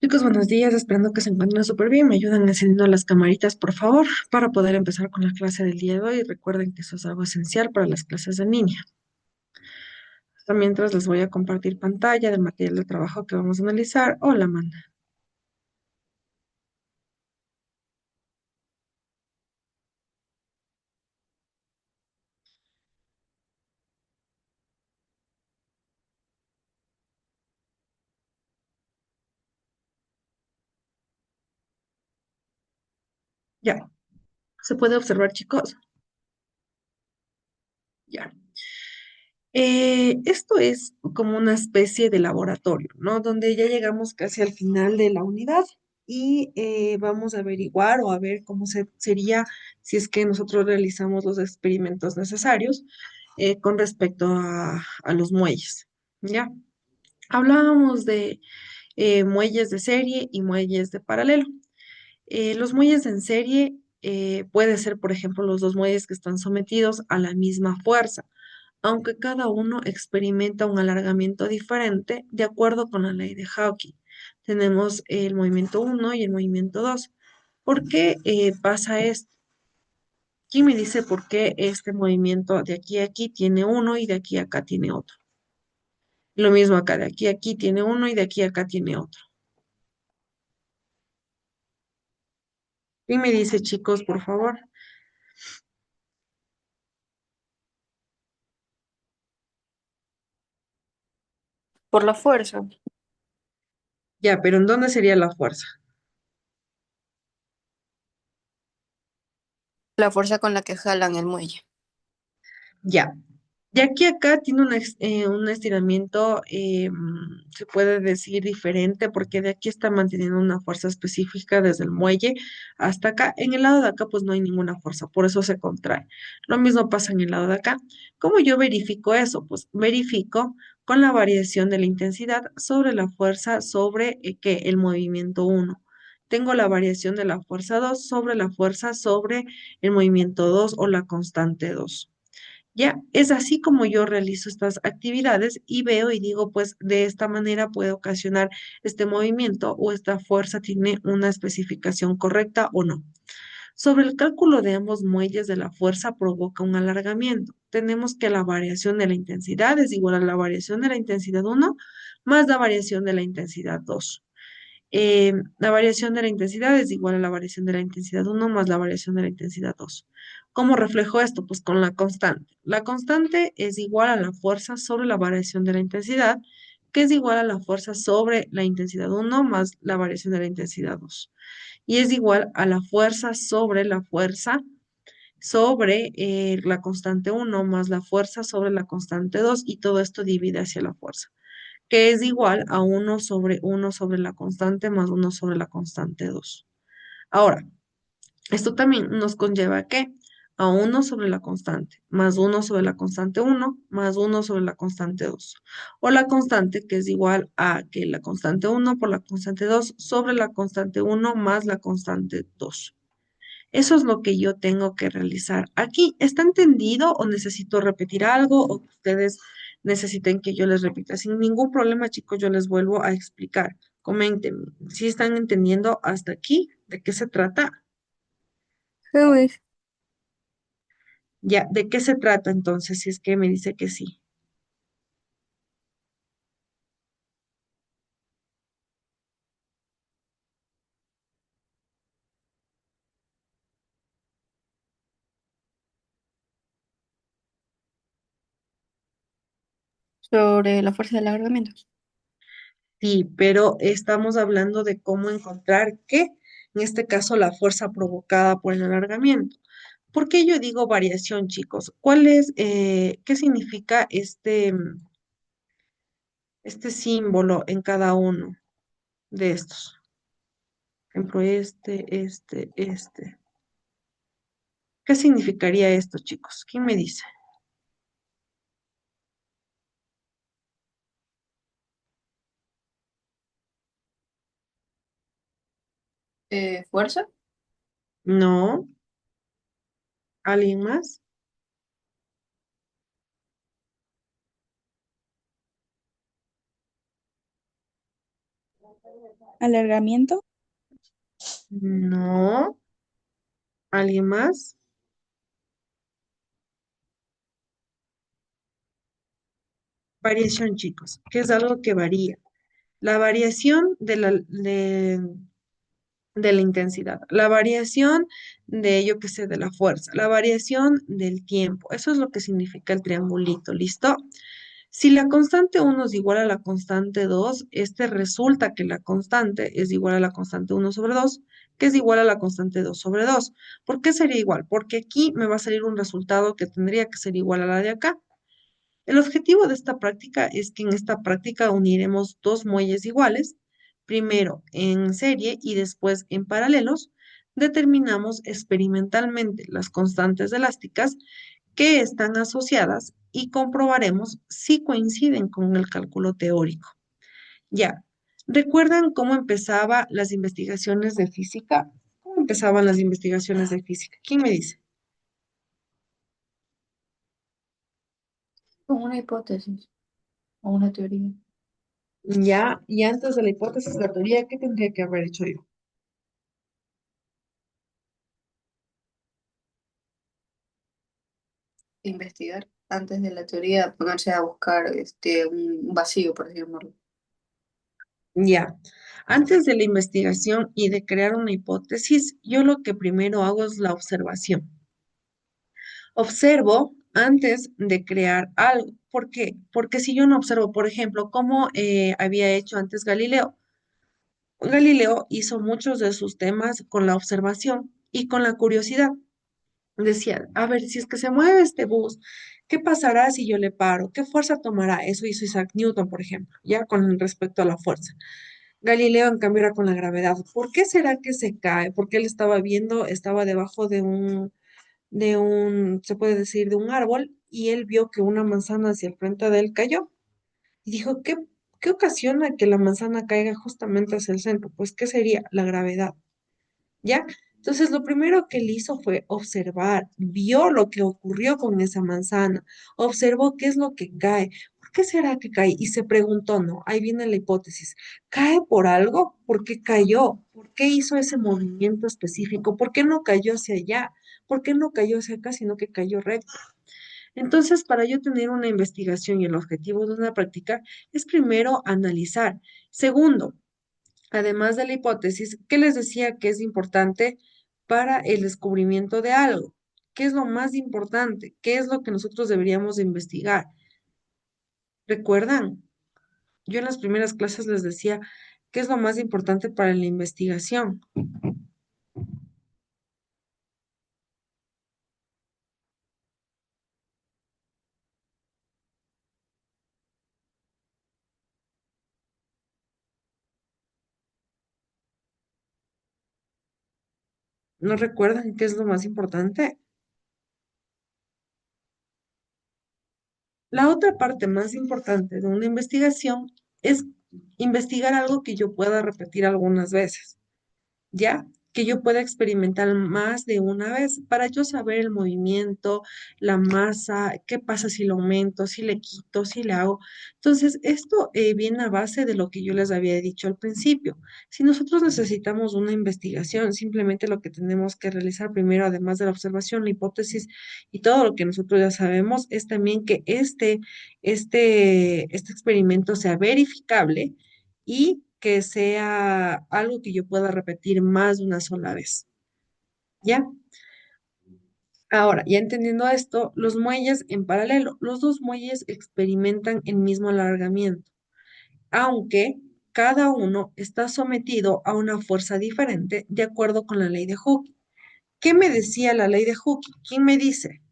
Chicos, buenos días, esperando que se encuentren súper bien. Me ayudan encendiendo las camaritas, por favor, para poder empezar con la clase del día de hoy. Recuerden que eso es algo esencial para las clases de línea. Hasta mientras les voy a compartir pantalla del material de trabajo que vamos a analizar. Hola, Amanda. Ya, se puede observar, chicos. Ya. Esto es como una especie de laboratorio, ¿no? Donde ya llegamos casi al final de la unidad y vamos a averiguar o a ver cómo sería si es que nosotros realizamos los experimentos necesarios con respecto a los muelles, ¿ya? Hablábamos de muelles de serie y muelles de paralelo. Los muelles en serie puede ser, por ejemplo, los dos muelles que están sometidos a la misma fuerza, aunque cada uno experimenta un alargamiento diferente de acuerdo con la ley de Hawking. Tenemos el movimiento uno y el movimiento 2. ¿Por qué pasa esto? ¿Quién me dice por qué este movimiento de aquí a aquí tiene uno y de aquí a acá tiene otro? Lo mismo acá, de aquí a aquí tiene uno y de aquí a acá tiene otro. ¿Quién me dice, chicos, por favor? Por la fuerza, Ya, pero ¿en dónde sería la fuerza? la fuerza con la que jalan el muelle. Ya. De aquí a acá tiene un estiramiento, se puede decir diferente, porque de aquí está manteniendo una fuerza específica desde el muelle hasta acá. En el lado de acá, pues no hay ninguna fuerza, por eso se contrae. Lo mismo pasa en el lado de acá. ¿Cómo yo verifico eso? Pues verifico con la variación de la intensidad sobre la fuerza sobre el movimiento uno. Tengo la variación de la fuerza 2 sobre la fuerza sobre el movimiento 2 o la constante 2. Ya, es así como yo realizo estas actividades y veo y digo, pues de esta manera puede ocasionar este movimiento o esta fuerza tiene una especificación correcta o no. Sobre el cálculo de ambos muelles de la fuerza provoca un alargamiento. Tenemos que la variación de la intensidad es igual a la variación de la intensidad uno más la variación de la intensidad 2. La variación de la intensidad es igual a la variación de la intensidad uno más la variación de la intensidad 2. ¿Cómo reflejo esto? Pues con la constante. La constante es igual a la fuerza sobre la variación de la intensidad, que es igual a la fuerza sobre la intensidad uno más la variación de la intensidad 2. Y es igual a la fuerza sobre la constante uno más la fuerza sobre la constante 2 y todo esto divide hacia la fuerza, que es igual a uno sobre la constante más uno sobre la constante 2. Ahora, esto también nos conlleva a qué? A uno sobre la constante, más uno sobre la constante uno más uno sobre la constante 2. O la constante que es igual a que la constante uno por la constante 2 sobre la constante uno más la constante 2. Eso es lo que yo tengo que realizar aquí. ¿Está entendido o necesito repetir algo o que ustedes necesiten que yo les repita? Sin ningún problema, chicos, yo les vuelvo a explicar. Comenten si están entendiendo hasta aquí de qué se trata. Uy. Ya, ¿de qué se trata entonces? Si es que me dice que sí. Sobre la fuerza del alargamiento. Sí, pero estamos hablando de cómo encontrar qué, en este caso, la fuerza provocada por el alargamiento. ¿Por qué yo digo variación, chicos? ¿Qué significa este símbolo en cada uno de estos? Por ejemplo, este. ¿Qué significaría esto, chicos? ¿Quién me dice? ¿Fuerza? No, ¿alguien más? Alargamiento, No. ¿Alguien más? Variación, chicos, que es algo que varía. La variación de la intensidad, la variación de, yo qué sé, de la fuerza, la variación del tiempo. Eso es lo que significa el triangulito, ¿listo? Si la constante uno es igual a la constante 2, este resulta que la constante es igual a la constante uno sobre 2, que es igual a la constante 2 sobre 2. ¿Por qué sería igual? Porque aquí me va a salir un resultado que tendría que ser igual a la de acá. El objetivo de esta práctica es que en esta práctica uniremos dos muelles iguales, primero en serie y después en paralelos. Determinamos experimentalmente las constantes elásticas que están asociadas y comprobaremos si coinciden con el cálculo teórico. Ya, ¿recuerdan cómo empezaban las investigaciones de física? ¿Cómo empezaban las investigaciones de física? ¿Quién me dice? Con una hipótesis o una teoría. Ya, y antes de la hipótesis, la teoría, ¿qué tendría que haber hecho yo? Investigar antes de la teoría, ponerse a buscar un vacío, por ejemplo. Ya, antes de la investigación y de crear una hipótesis, yo lo que primero hago es la observación. Observo antes de crear algo. ¿Por qué? Porque si yo no observo, por ejemplo, cómo había hecho antes Galileo. Galileo hizo muchos de sus temas con la observación y con la curiosidad. Decía, a ver, si es que se mueve este bus, ¿qué pasará si yo le paro? ¿Qué fuerza tomará? Eso hizo Isaac Newton, por ejemplo, ya con respecto a la fuerza. Galileo, en cambio, era con la gravedad. ¿Por qué será que se cae? Porque él estaba viendo, estaba debajo se puede decir, de un árbol, y él vio que una manzana hacia el frente de él cayó. Y dijo, ¿qué ocasiona que la manzana caiga justamente hacia el centro? Pues, ¿qué sería? La gravedad. ¿Ya? Entonces, lo primero que él hizo fue observar, vio lo que ocurrió con esa manzana, observó qué es lo que cae, ¿por qué será que cae? Y se preguntó, ¿no? Ahí viene la hipótesis, ¿cae por algo? ¿Por qué cayó? ¿Por qué hizo ese movimiento específico? ¿Por qué no cayó hacia allá? ¿Por qué no cayó hacia acá, sino que cayó recto? Entonces, para yo tener una investigación y el objetivo de una práctica es primero analizar. Segundo, además de la hipótesis, ¿qué les decía que es importante para el descubrimiento de algo? ¿Qué es lo más importante? ¿Qué es lo que nosotros deberíamos de investigar? ¿Recuerdan? Yo en las primeras clases les decía, ¿qué es lo más importante para la investigación? ¿No recuerdan qué es lo más importante? La otra parte más importante de una investigación es investigar algo que yo pueda repetir algunas veces. ¿Ya? Que yo pueda experimentar más de una vez para yo saber el movimiento, la masa, qué pasa si lo aumento, si le quito, si le hago. Entonces, esto viene a base de lo que yo les había dicho al principio. Si nosotros necesitamos una investigación, simplemente lo que tenemos que realizar primero, además de la observación, la hipótesis y todo lo que nosotros ya sabemos, es también que este experimento sea verificable y que sea algo que yo pueda repetir más de una sola vez. ¿Ya? Ahora, ya entendiendo esto, los muelles en paralelo, los dos muelles experimentan el mismo alargamiento, aunque cada uno está sometido a una fuerza diferente de acuerdo con la ley de Hooke. ¿Qué me decía la ley de Hooke? ¿Quién me dice?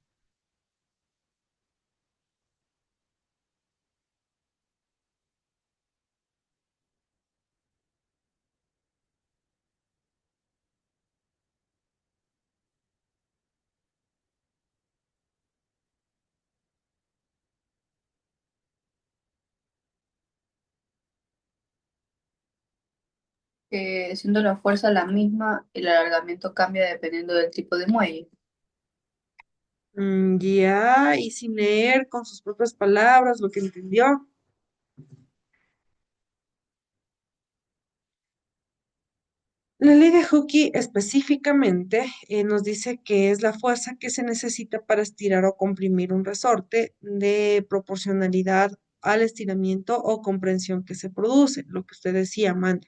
Siendo la fuerza la misma, el alargamiento cambia dependiendo del tipo de muelle. Ya, y sin leer con sus propias palabras lo que entendió. La ley de Hooke específicamente nos dice que es la fuerza que se necesita para estirar o comprimir un resorte de proporcionalidad al estiramiento o comprensión que se produce, lo que usted decía, Amanda.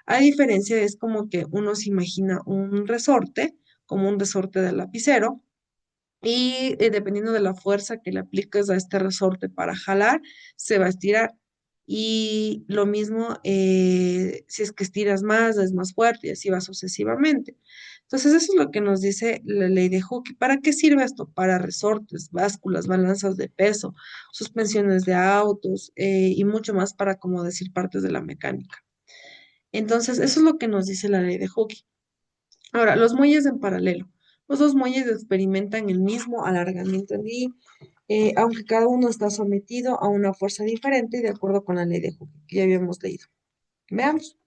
A diferencia es como que uno se imagina un resorte, como un resorte de lapicero, y dependiendo de la fuerza que le apliques a este resorte para jalar, se va a estirar. Y lo mismo, si es que estiras más, es más fuerte y así va sucesivamente. Entonces, eso es lo que nos dice la ley de Hooke. ¿Para qué sirve esto? Para resortes, básculas, balanzas de peso, suspensiones de autos y mucho más para, como decir, partes de la mecánica. Entonces, eso es lo que nos dice la ley de Hooke. Ahora, los muelles en paralelo. Los dos muelles experimentan el mismo alargamiento en I, aunque cada uno está sometido a una fuerza diferente y de acuerdo con la ley de Hooke, que ya habíamos leído. Veamos.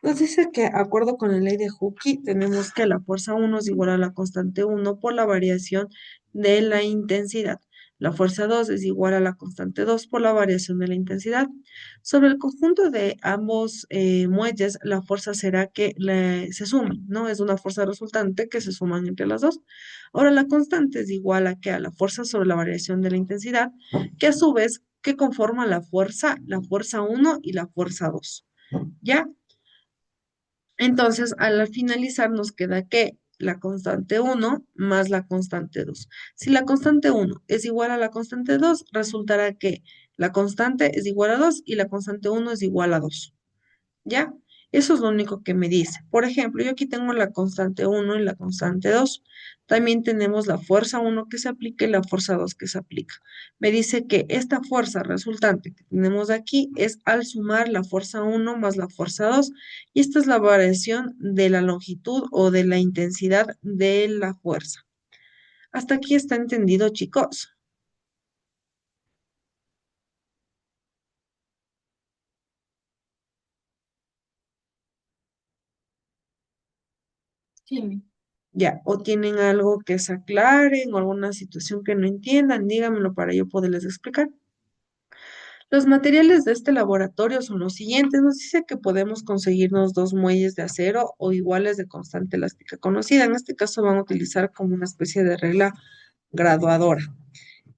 Nos dice que, de acuerdo con la ley de Hooke, tenemos que la fuerza uno es igual a la constante uno por la variación de la intensidad. La fuerza 2 es igual a la constante 2 por la variación de la intensidad. Sobre el conjunto de ambos muelles, la fuerza será que se sumen, ¿no? Es una fuerza resultante que se suman entre las dos. Ahora, la constante es igual a que a la fuerza sobre la variación de la intensidad, que a su vez, que conforma la fuerza uno y la fuerza 2. ¿Ya? Entonces, al finalizar nos queda que la constante uno más la constante 2. Si la constante uno es igual a la constante 2, resultará que la constante es igual a 2 y la constante uno es igual a 2. ¿Ya? Eso es lo único que me dice. Por ejemplo, yo aquí tengo la constante uno y la constante 2. También tenemos la fuerza uno que se aplica y la fuerza 2 que se aplica. Me dice que esta fuerza resultante que tenemos aquí es al sumar la fuerza uno más la fuerza 2 y esta es la variación de la longitud o de la intensidad de la fuerza. Hasta aquí está entendido, chicos. Sí. Ya, o tienen algo que se aclaren o alguna situación que no entiendan, díganmelo para yo poderles explicar. Los materiales de este laboratorio son los siguientes. Nos dice que podemos conseguirnos dos muelles de acero o iguales de constante elástica conocida. En este caso van a utilizar como una especie de regla graduadora.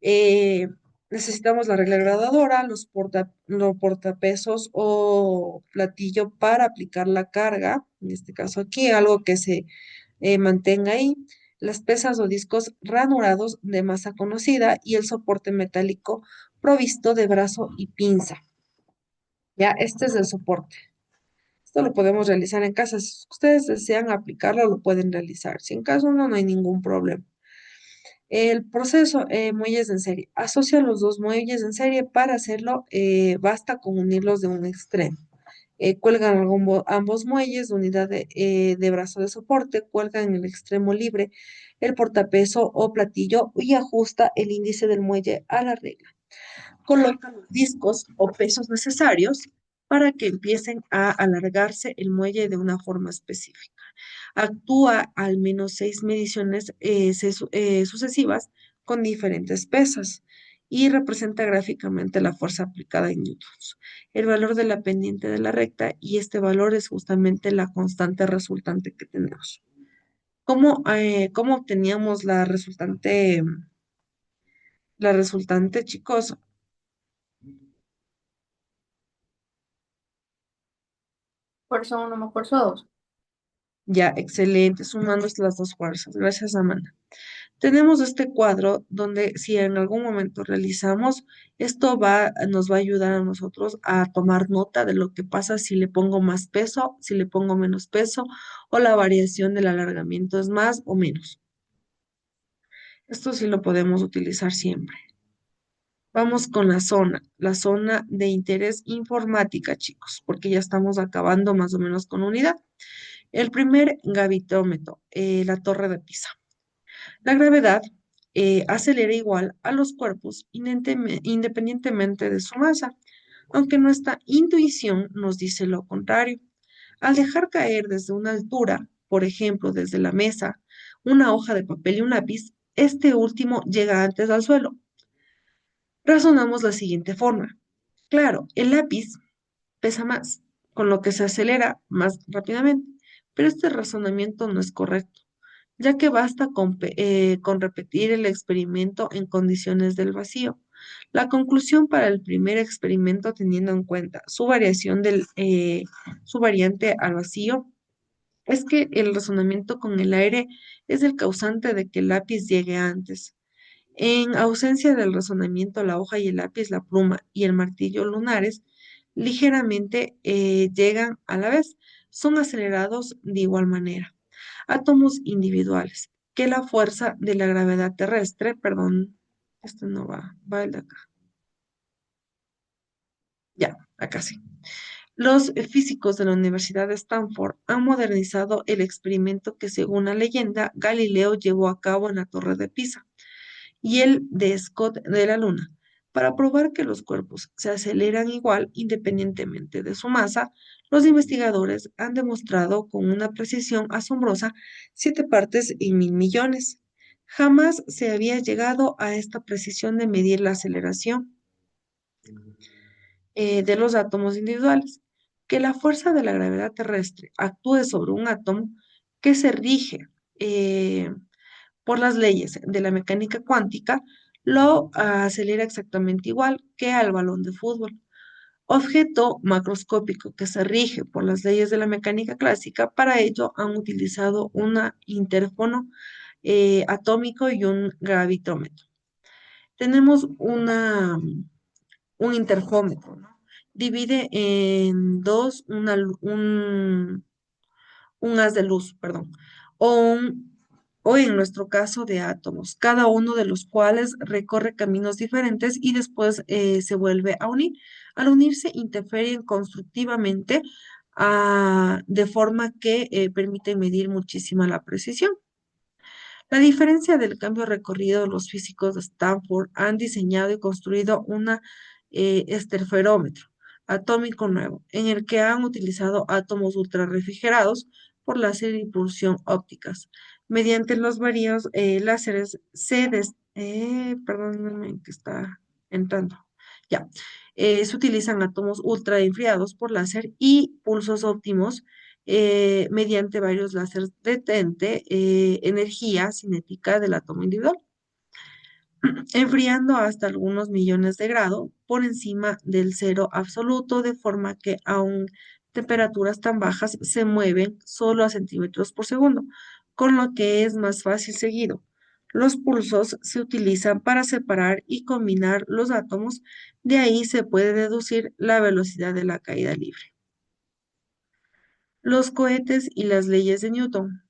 Eh, Necesitamos la regla graduadora, los portapesos o platillo para aplicar la carga, en este caso aquí, algo que se mantenga ahí, las pesas o discos ranurados de masa conocida y el soporte metálico provisto de brazo y pinza. Ya, este es el soporte. Esto lo podemos realizar en casa. Si ustedes desean aplicarlo, lo pueden realizar. Si en caso no, no hay ningún problema. El proceso, muelles en serie. Asocia los dos muelles en serie. Para hacerlo, basta con unirlos de un extremo. Cuelgan ambos muelles, unidad de brazo de soporte, cuelgan en el extremo libre el portapeso o platillo y ajusta el índice del muelle a la regla. Coloca los discos o pesos necesarios para que empiecen a alargarse el muelle de una forma específica. Actúa al menos 6 mediciones sucesivas con diferentes pesas y representa gráficamente la fuerza aplicada en newtons. El valor de la pendiente de la recta y este valor es justamente la constante resultante que tenemos. ¿Cómo obteníamos la resultante, chicos? Fuerza uno más fuerza dos. Ya, excelente, sumando las dos fuerzas. Gracias, Amanda. Tenemos este cuadro donde si en algún momento realizamos, nos va a ayudar a nosotros a tomar nota de lo que pasa si le pongo más peso, si le pongo menos peso o la variación del alargamiento es más o menos. Esto sí lo podemos utilizar siempre. Vamos con la zona de interés informática, chicos, porque ya estamos acabando más o menos con unidad. El primer gavitómetro, la torre de Pisa. La gravedad acelera igual a los cuerpos independientemente de su masa, aunque nuestra intuición nos dice lo contrario. Al dejar caer desde una altura, por ejemplo, desde la mesa, una hoja de papel y un lápiz, este último llega antes al suelo. Razonamos la siguiente forma. Claro, el lápiz pesa más, con lo que se acelera más rápidamente. pero este razonamiento no es correcto, ya que basta con repetir el experimento en condiciones del vacío. La conclusión para el primer experimento, teniendo en cuenta su variante al vacío, es que el razonamiento con el aire es el causante de que el lápiz llegue antes. En ausencia del razonamiento, la hoja y el lápiz, la pluma y el martillo lunares ligeramente llegan a la vez. Son acelerados de igual manera. Átomos individuales, que la fuerza de la gravedad terrestre, perdón, este no va, va el de acá. Ya, acá sí. Los físicos de la Universidad de Stanford han modernizado el experimento que, según la leyenda, Galileo llevó a cabo en la Torre de Pisa y el de Scott de la Luna, para probar que los cuerpos se aceleran igual independientemente de su masa. Los investigadores han demostrado con una precisión asombrosa 7 partes en 1000 millones. Jamás se había llegado a esta precisión de medir la aceleración de los átomos individuales. Que la fuerza de la gravedad terrestre actúe sobre un átomo que se rige eh, por las leyes de la mecánica cuántica, lo acelera exactamente igual que al balón de fútbol. Objeto macroscópico que se rige por las leyes de la mecánica clásica, para ello han utilizado un interfono atómico y un gravitómetro. Tenemos un interfómetro, ¿no? Divide en dos un haz de luz, perdón, o, o en nuestro caso de átomos, cada uno de los cuales recorre caminos diferentes y después se vuelve a unir. Al unirse, interfieren constructivamente de forma que permite medir muchísima la precisión. La diferencia del cambio recorrido, los físicos de Stanford han diseñado y construido un esterferómetro atómico nuevo, en el que han utilizado átomos ultrarrefrigerados por láser y pulsión ópticas. Mediante los varios láseres perdónenme que está entrando. Ya. Se utilizan átomos ultra enfriados por láser y pulsos óptimos mediante varios láseres detente energía cinética del átomo individual, enfriando hasta algunos millones de grados por encima del cero absoluto, de forma que aun temperaturas tan bajas se mueven solo a centímetros por segundo, con lo que es más fácil seguido. Los pulsos se utilizan para separar y combinar los átomos, de ahí se puede deducir la velocidad de la caída libre. Los cohetes y las leyes de Newton.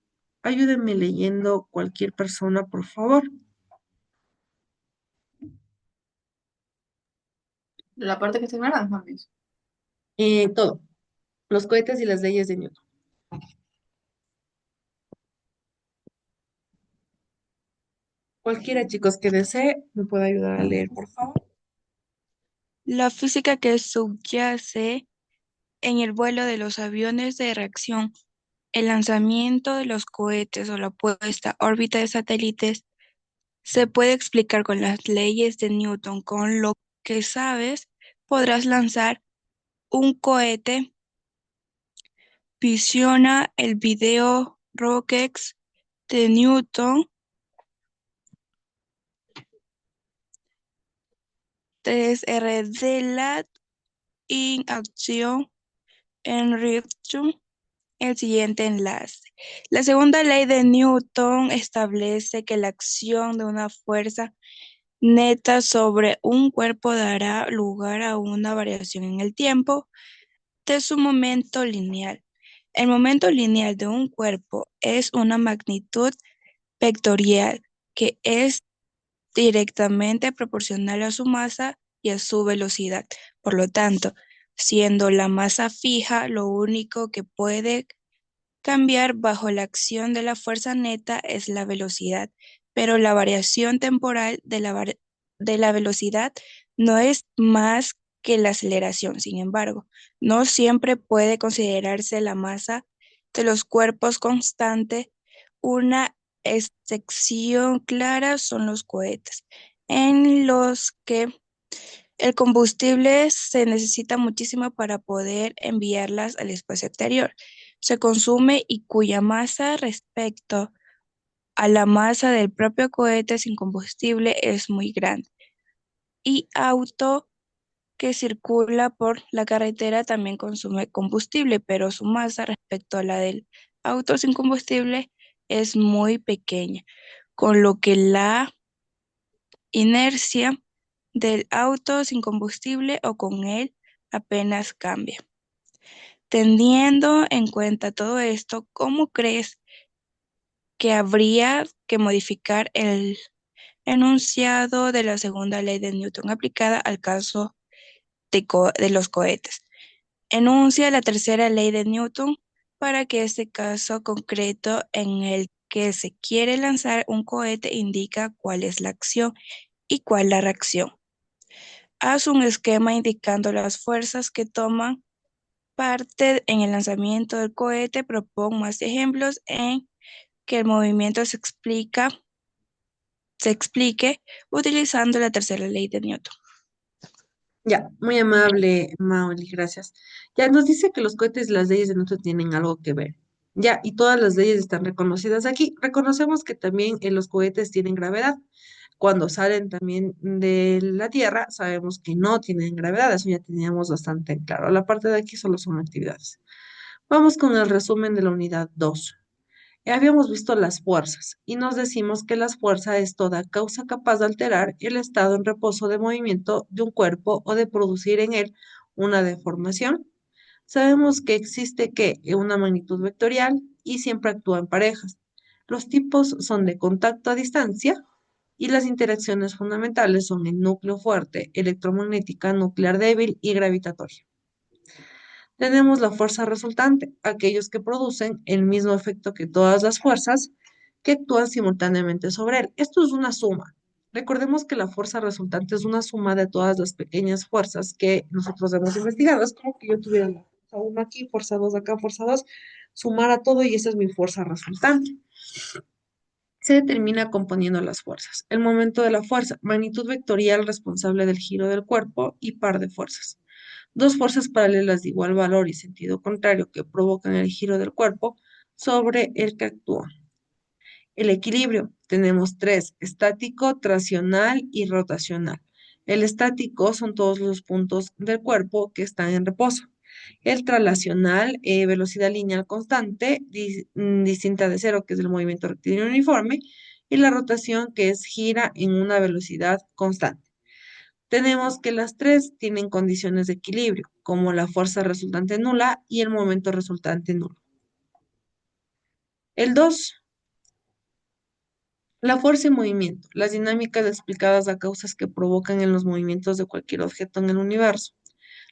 Ayúdenme leyendo cualquier persona, por favor. La parte que está en naranja, mis. Todo. Los cohetes y las leyes de Newton. Cualquiera, chicos, que desee, me puede ayudar a leer, por favor. La física que subyace en el vuelo de los aviones de reacción, el lanzamiento de los cohetes o la puesta a órbita de satélites se puede explicar con las leyes de Newton. Con lo que sabes, podrás lanzar un cohete. Visiona el video Rockets de Newton 3R de la in acción en Richtung el siguiente enlace. La segunda ley de Newton establece que la acción de una fuerza neta sobre un cuerpo dará lugar a una variación en el tiempo de su momento lineal. El momento lineal de un cuerpo es una magnitud vectorial que es directamente proporcional a su masa y a su velocidad. Por lo tanto, siendo la masa fija, lo único que puede cambiar bajo la acción de la fuerza neta es la velocidad, pero la variación temporal de la velocidad no es más que la aceleración. Sin embargo, no siempre puede considerarse la masa de los cuerpos constante. Una excepción clara son los cohetes, en los que El combustible se necesita muchísimo para poder enviarlas al espacio exterior. Se consume y cuya masa respecto a la masa del propio cohete sin combustible es muy grande. Y auto que circula por la carretera también consume combustible, pero su masa respecto a la del auto sin combustible es muy pequeña, con lo que la inercia del auto sin combustible o con él apenas cambia. Teniendo en cuenta todo esto, ¿cómo crees que habría que modificar el enunciado de la segunda ley de Newton aplicada al caso de los cohetes? Enuncia la tercera ley de Newton para que este caso concreto en el que se quiere lanzar un cohete indica cuál es la acción y cuál la reacción. Haz un esquema indicando las fuerzas que toman parte en el lanzamiento del cohete. Propon más ejemplos en que el movimiento se explique utilizando la tercera ley de Newton. Ya, muy amable, Maoli, gracias. Ya nos dice que los cohetes y las leyes de Newton tienen algo que ver. Ya, y todas las leyes están reconocidas aquí. Reconocemos que también los cohetes tienen gravedad. Cuando salen también de la Tierra, sabemos que no tienen gravedad, eso ya teníamos bastante en claro. La parte de aquí solo son actividades. Vamos con el resumen de la unidad 2. Habíamos visto las fuerzas y nos decimos que las fuerzas es toda causa capaz de alterar el estado en reposo de movimiento de un cuerpo o de producir en él una deformación. Sabemos que existe que una magnitud vectorial y siempre actúa en parejas. Los tipos son de contacto a distancia y las interacciones fundamentales son el núcleo fuerte, electromagnética, nuclear débil y gravitatoria. Tenemos la fuerza resultante, aquellos que producen el mismo efecto que todas las fuerzas que actúan simultáneamente sobre él. Esto es una suma. Recordemos que la fuerza resultante es una suma de todas las pequeñas fuerzas que nosotros hemos investigado. Es como que yo tuviera la fuerza 1 aquí, fuerza 2 acá, fuerza 2, sumar a todo y esa es mi fuerza resultante. Se determina componiendo las fuerzas. El momento de la fuerza, magnitud vectorial responsable del giro del cuerpo y par de fuerzas. Dos fuerzas paralelas de igual valor y sentido contrario que provocan el giro del cuerpo sobre el que actúa. El equilibrio. Tenemos tres, estático, tracional y rotacional. El estático son todos los puntos del cuerpo que están en reposo. El traslacional, velocidad lineal constante, distinta de cero, que es el movimiento rectilíneo uniforme, y la rotación, que es gira en una velocidad constante. Tenemos que las tres tienen condiciones de equilibrio, como la fuerza resultante nula y el momento resultante nulo. El 2, la fuerza y movimiento, las dinámicas explicadas a causas que provocan en los movimientos de cualquier objeto en el universo.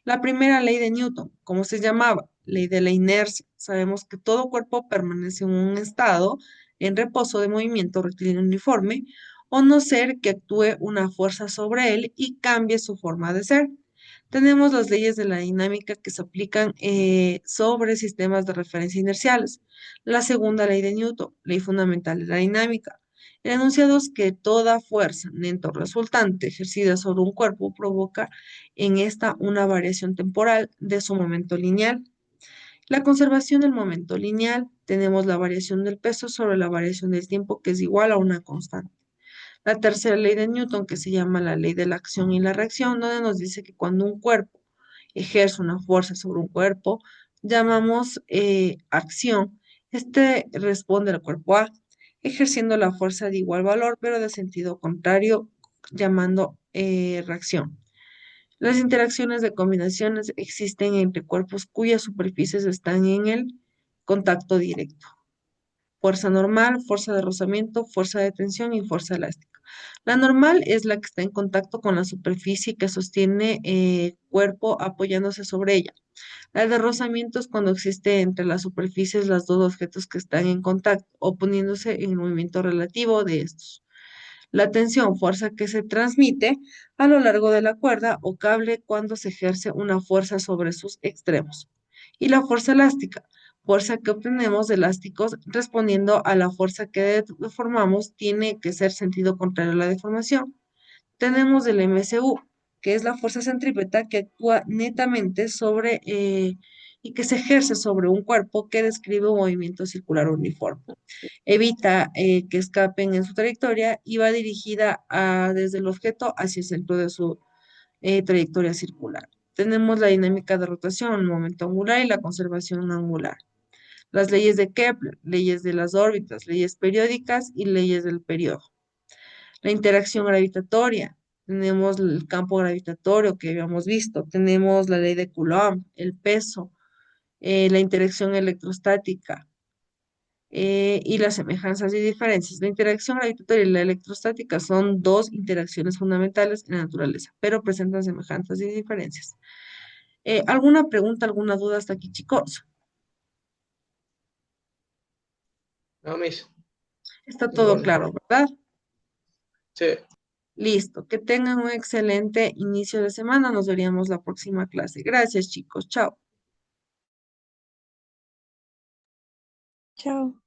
La primera ley de Newton, ¿cómo se llamaba? Ley de la inercia. Sabemos que todo cuerpo permanece en un estado en reposo de movimiento rectilíneo uniforme, o no ser que actúe una fuerza sobre él y cambie su forma de ser. Tenemos las leyes de la dinámica que se aplican sobre sistemas de referencia inerciales. La segunda ley de Newton, ley fundamental de la dinámica. El enunciado es que toda fuerza, neto resultante, ejercida sobre un cuerpo provoca en esta una variación temporal de su momento lineal. La conservación del momento lineal, tenemos la variación del peso sobre la variación del tiempo, que es igual a una constante. La tercera ley de Newton, que se llama la ley de la acción y la reacción, donde nos dice que cuando un cuerpo ejerce una fuerza sobre un cuerpo, llamamos acción. Este responde al cuerpo A, ejerciendo la fuerza de igual valor, pero de sentido contrario, llamando reacción. Las interacciones de combinaciones existen entre cuerpos cuyas superficies están en el contacto directo. Fuerza normal, fuerza de rozamiento, fuerza de tensión y fuerza elástica. La normal es la que está en contacto con la superficie que sostiene el cuerpo apoyándose sobre ella. La de rozamiento es cuando existe entre las superficies los dos objetos que están en contacto, oponiéndose en el movimiento relativo de estos. La tensión, fuerza que se transmite a lo largo de la cuerda o cable cuando se ejerce una fuerza sobre sus extremos. Y la fuerza elástica, fuerza que obtenemos de elásticos respondiendo a la fuerza que deformamos, tiene que ser sentido contrario a la deformación. Tenemos el MSU, que es la fuerza centrípeta que actúa netamente sobre y que se ejerce sobre un cuerpo que describe un movimiento circular uniforme. Evita que escapen en su trayectoria y va dirigida desde el objeto hacia el centro de su trayectoria circular. Tenemos la dinámica de rotación, el momento angular y la conservación angular. Las leyes de Kepler, leyes de las órbitas, leyes periódicas y leyes del periodo. La interacción gravitatoria, tenemos el campo gravitatorio que habíamos visto, tenemos la ley de Coulomb, el peso, la interacción electrostática y las semejanzas y diferencias. La interacción gravitatoria y la electrostática son dos interacciones fundamentales en la naturaleza, pero presentan semejanzas y diferencias. ¿Alguna pregunta, alguna duda hasta aquí, chicos? No, Miss, Está todo ninguna. claro, ¿verdad? Sí. Listo. Que tengan un excelente inicio de semana. Nos veríamos la próxima clase. Gracias, chicos. Chao. Chao.